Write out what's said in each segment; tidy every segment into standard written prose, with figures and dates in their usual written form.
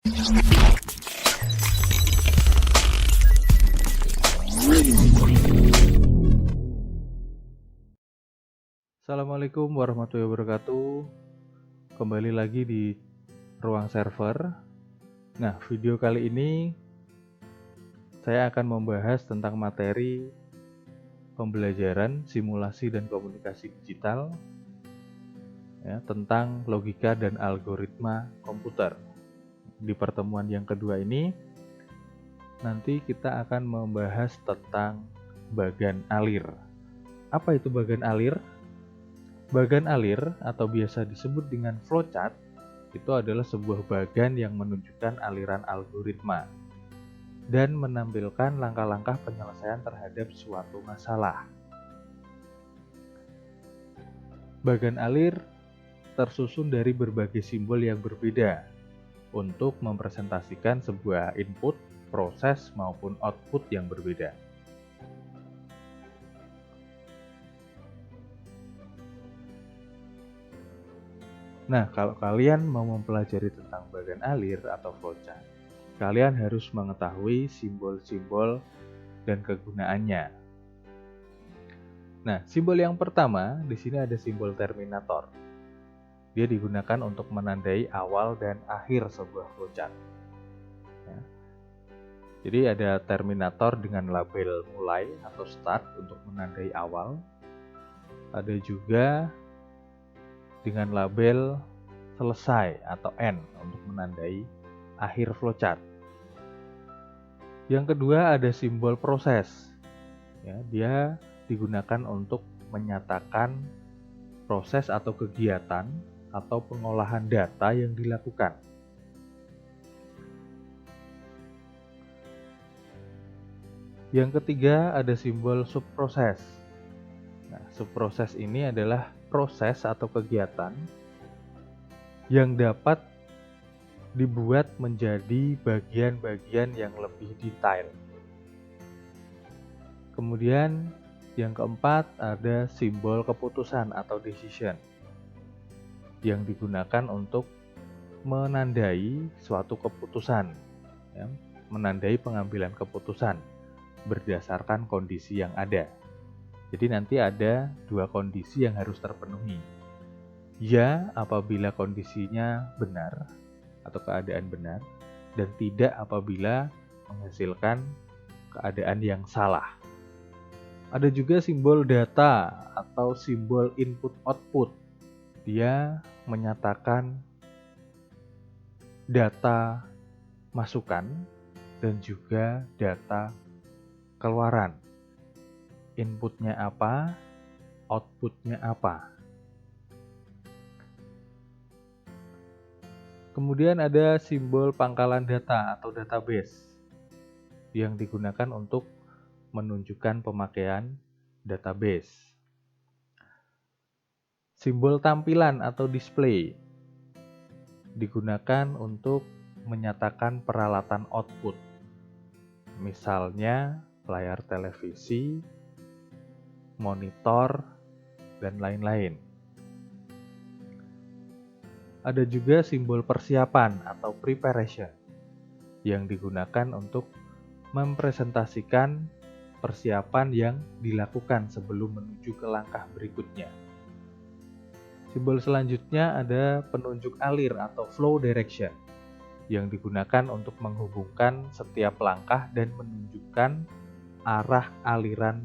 Assalamualaikum warahmatullahi wabarakatuh. Kembali lagi di ruang server. Nah, video kali ini saya akan membahas tentang materi pembelajaran simulasi dan komunikasi digital ya, tentang logika dan algoritma komputer. Di pertemuan yang kedua ini nanti kita akan membahas tentang bagan alir. Apa itu bagan alir? Bagan alir atau biasa disebut dengan flowchart itu adalah sebuah bagan yang menunjukkan aliran algoritma dan menampilkan langkah-langkah penyelesaian terhadap suatu masalah. Bagan alir tersusun dari berbagai simbol yang berbeda untuk mempresentasikan sebuah input, proses maupun output yang berbeda. Nah, kalau kalian mau mempelajari tentang bagan alir atau flowchart, kalian harus mengetahui simbol-simbol dan kegunaannya. Nah, simbol yang pertama di sini ada simbol terminator. Dia digunakan untuk menandai awal dan akhir sebuah flowchart. Ya. Jadi ada terminator dengan label mulai atau start untuk menandai awal. Ada juga dengan label selesai atau end untuk menandai akhir flowchart. Yang kedua ada simbol proses. Ya, dia digunakan untuk menyatakan proses atau kegiatan atau pengolahan data yang dilakukan. Yang ketiga ada simbol subproses. Nah, subproses ini adalah proses atau kegiatan yang dapat dibuat menjadi bagian-bagian yang lebih detail. Kemudian yang keempat ada simbol keputusan atau decision yang digunakan untuk menandai suatu keputusan, ya, menandai pengambilan keputusan berdasarkan kondisi yang ada. Jadi nanti ada dua kondisi yang harus terpenuhi. Ya, apabila kondisinya benar atau keadaan benar, dan tidak apabila menghasilkan keadaan yang salah. Ada juga simbol data atau simbol input-output. Dia menyatakan data masukan dan juga data keluaran. Inputnya apa, outputnya apa. Kemudian ada simbol pangkalan data atau database yang digunakan untuk menunjukkan pemakaian database. Simbol tampilan atau display digunakan untuk menyatakan peralatan output. Misalnya layar televisi, monitor, dan lain-lain. Ada juga simbol persiapan atau preparation yang digunakan untuk mempresentasikan persiapan yang dilakukan sebelum menuju ke langkah berikutnya. Simbol selanjutnya ada penunjuk alir atau flow direction yang digunakan untuk menghubungkan setiap langkah dan menunjukkan arah aliran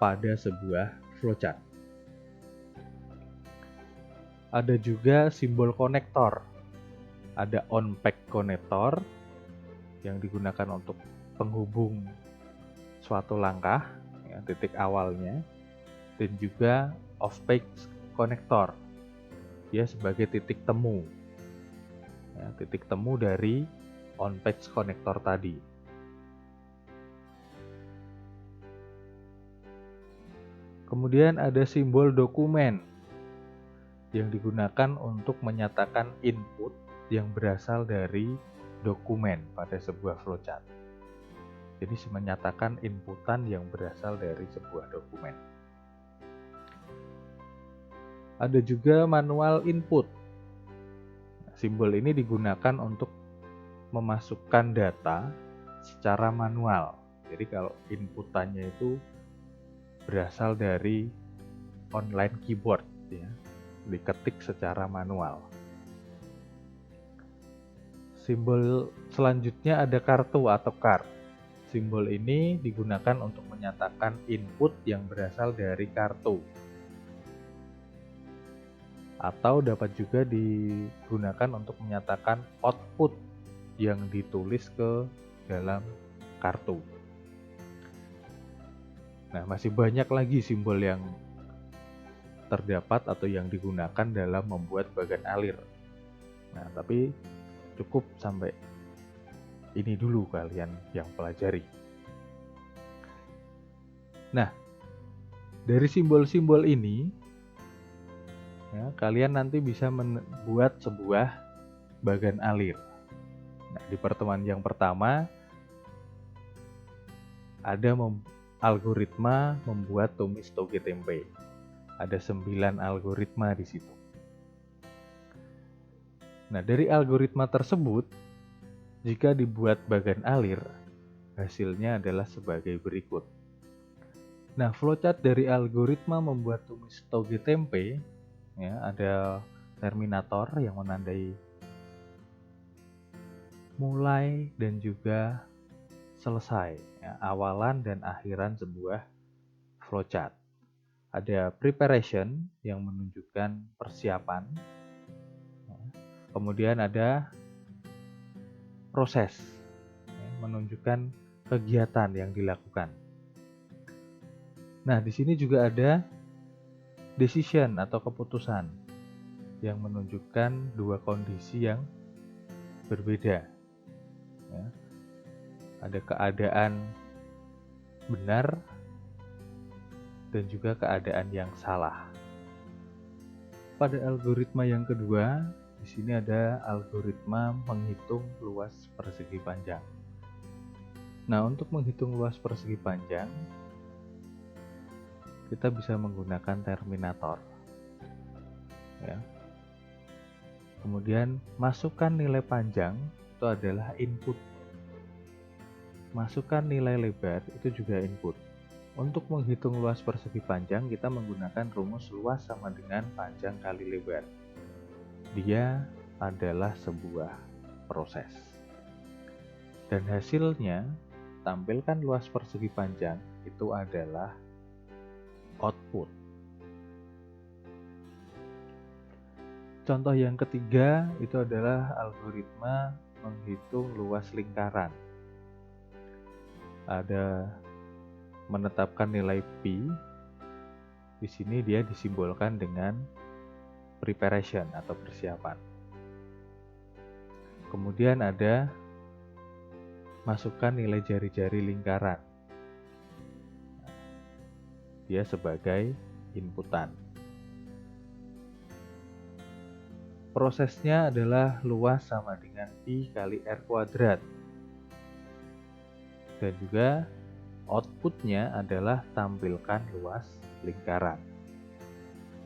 pada sebuah flowchart. Ada juga simbol konektor. Ada on-pack konektor yang digunakan untuk penghubung suatu langkah, ya, titik awalnya, dan juga off-pack konektor. Dia sebagai titik temu, ya, titik temu dari on-pack konektor tadi. Kemudian ada simbol dokumen yang digunakan untuk menyatakan input yang berasal dari dokumen pada sebuah flowchart. Jadi menyatakan inputan yang berasal dari sebuah dokumen. Ada juga manual input. Simbol ini digunakan untuk memasukkan data secara manual. Jadi kalau inputannya itu berasal dari online keyboard ya, diketik secara manual. Simbol selanjutnya ada kartu atau card. Simbol ini digunakan untuk menyatakan input yang berasal dari kartu. Atau dapat juga digunakan untuk menyatakan output yang ditulis ke dalam kartu. Nah, masih banyak lagi simbol yang terdapat atau yang digunakan dalam membuat bagan alir. Nah, tapi cukup sampai ini dulu kalian yang pelajari. Nah, dari simbol-simbol ini ya, kalian nanti bisa membuat sebuah bagan alir. Nah, di pertemuan yang pertama ada algoritma membuat tumis toge tempe. Ada 9 algoritma di situ. Nah, dari algoritma tersebut, jika dibuat bagan alir, hasilnya adalah sebagai berikut. Nah, flowchart dari algoritma membuat tumis toge tempe, ya, ada terminator yang menandai mulai dan juga selesai, ya, awalan dan akhiran sebuah flowchart. Ada preparation yang menunjukkan persiapan. Kemudian ada proses, menunjukkan kegiatan yang dilakukan. Nah, di sini juga ada decision atau keputusan yang menunjukkan dua kondisi yang berbeda. Ya. Ada keadaan benar dan juga keadaan yang salah. Pada algoritma yang kedua, di sini ada algoritma menghitung luas persegi panjang. Nah, untuk menghitung luas persegi panjang, kita bisa menggunakan terminator. Ya. Kemudian, masukkan nilai panjang itu adalah input. Masukkan nilai lebar itu juga input. Untuk menghitung luas persegi panjang, kita menggunakan rumus luas sama dengan panjang kali lebar. Dia adalah sebuah proses. Dan hasilnya, tampilkan luas persegi panjang itu adalah output. Contoh yang ketiga itu adalah algoritma menghitung luas lingkaran. Ada menetapkan nilai pi. Di sini dia disimbolkan dengan preparation atau persiapan. Kemudian ada masukkan nilai jari-jari lingkaran. Dia sebagai inputan. Prosesnya adalah luas sama dengan pi kali r kuadrat. Dan juga outputnya adalah tampilkan luas lingkaran.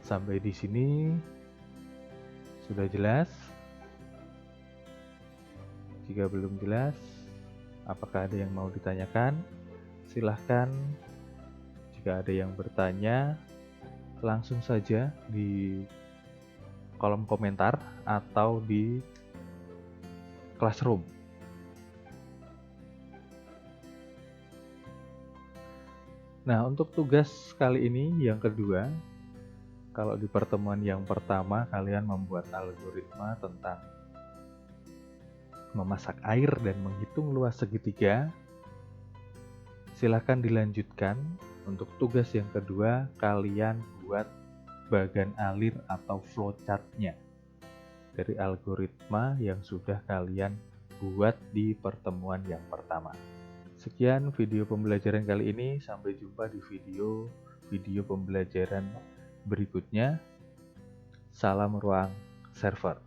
Sampai di sini sudah jelas? Jika belum jelas, apakah ada yang mau ditanyakan? Silahkan. Jika ada yang bertanya, langsung saja di kolom komentar atau di classroom. Nah, untuk tugas kali ini yang kedua, kalau di pertemuan yang pertama kalian membuat algoritma tentang memasak air dan menghitung luas segitiga, silakan dilanjutkan. Untuk tugas yang kedua, kalian buat bagan alir atau flowchart-nya dari algoritma yang sudah kalian buat di pertemuan yang pertama. Sekian video pembelajaran kali ini, sampai jumpa di video pembelajaran berikutnya. Salam ruang server.